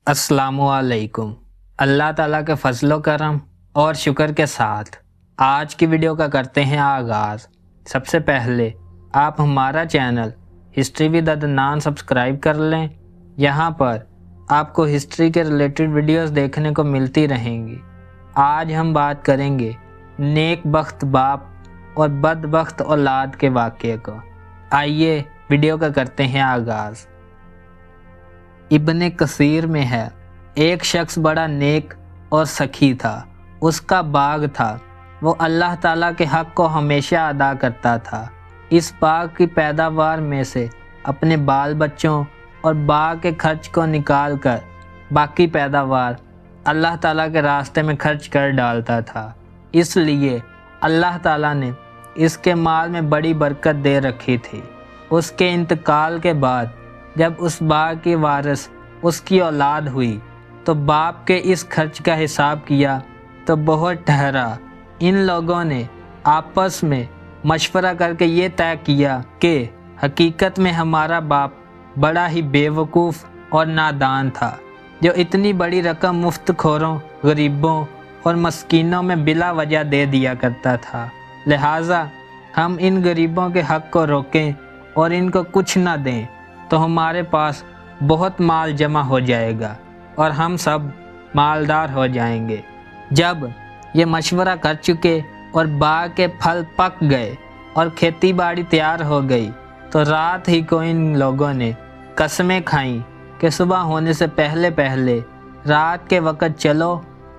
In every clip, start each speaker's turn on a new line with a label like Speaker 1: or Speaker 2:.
Speaker 1: अस्सलामुअलैकुम। अल्लाह ताला के फजलो करम और शुक्र के साथ आज की वीडियो का करते हैं आगाज़। सबसे पहले आप हमारा channel history with Adnan subscribe कर लें। यहाँ पर आपको हिस्ट्री के रिलेटेड वीडियोस देखने को मिलती रहेंगी। आज हम बात करेंगे नेक बख्त बाप और बदबख्त औलाद के वाक़े को। आइए वीडियो का करते हैं आगाज़। इब्ने कसीर में है, एक शख्स बड़ा नेक और सखी था। उसका बाग था, वो अल्लाह ताला के हक़ को हमेशा अदा करता था। इस बाग की पैदावार में से अपने बाल बच्चों और बाग के खर्च को निकाल कर बाकी पैदावार अल्लाह ताला के रास्ते में खर्च कर डालता था। इसलिए अल्लाह ताला ने इसके माल में बड़ी बरकत दे रखी थी। उसके इंतकाल के बाद जब उस बाग की वारिस उसकी औलाद हुई तो बाप के इस खर्च का हिसाब किया तो बहुत ठहरा। इन लोगों ने आपस में मशवरा करके ये तय किया कि हकीकत में हमारा बाप बड़ा ही बेवकूफ़ और नादान था, जो इतनी बड़ी रकम मुफ्तखोरों, गरीबों और मस्कीनों में बिला वजह दे दिया करता था। लिहाजा हम इन गरीबों के हक़ को रोकें और इनको कुछ ना दें तो हमारे पास बहुत माल जमा हो जाएगा और हम सब मालदार हो जाएंगे। जब ये मशवरा कर चुके और बाग के फल पक गए और खेती बाड़ी तैयार हो गई तो रात ही को इन लोगों ने कसमें खाईं कि सुबह होने से पहले पहले रात के वक़्त चलो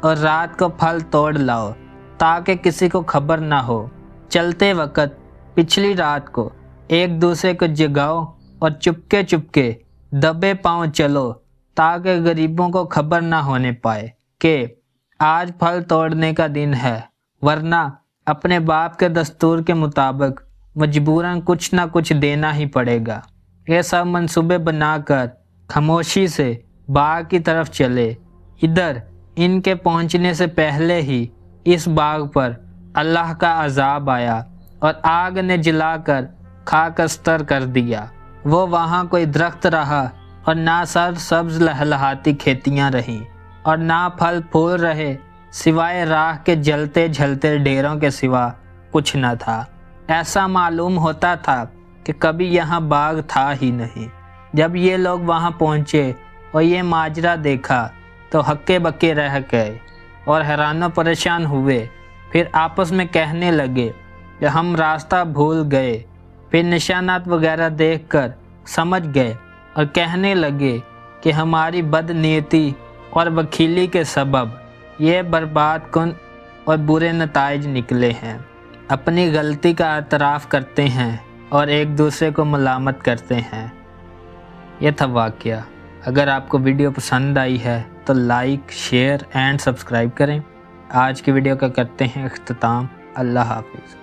Speaker 1: और रात को फल तोड़ लाओ ताकि किसी को खबर ना हो। चलते वक़्त पिछली रात को एक दूसरे को जगाओ और चुपके चुपके दबे पांव चलो ताकि गरीबों को खबर ना होने पाए कि आज फल तोड़ने का दिन है, वरना अपने बाप के दस्तूर के मुताबिक मजबूरन कुछ ना कुछ देना ही पड़ेगा। ये सब मंसूबे बनाकर खामोशी से बाग की तरफ चले। इधर इनके पहुंचने से पहले ही इस बाग पर अल्लाह का अजाब आया और आग ने जलाकर खाकस्तर कर दिया। वो वहाँ कोई दरख्त रहा और ना सर सब्ज लहलहाती खेतियाँ रहीं और ना फल फूल रहे सिवाय राह के जलते झलते ढेरों के सिवा कुछ न था। ऐसा मालूम होता था कि कभी यहाँ बाग था ही नहीं। जब ये लोग वहाँ पहुँचे और ये माजरा देखा तो हक्के बक्के रह गए और हैरान परेशान हुए। फिर आपस में कहने लगे कि हम रास्ता भूल गए। फिर निशानात वगैरह देखकर समझ गए और कहने लगे कि हमारी बदनीयती और वकीली के सबब ये बर्बाद कुन और बुरे नताइज निकले हैं। अपनी गलती का एतराफ़ करते हैं और एक दूसरे को मलामत करते हैं। यह था वाक़या। अगर आपको वीडियो पसंद आई है तो लाइक, शेयर एंड सब्सक्राइब करें। आज की वीडियो का करते हैं इख्तिताम। अल्लाह हाफिज़।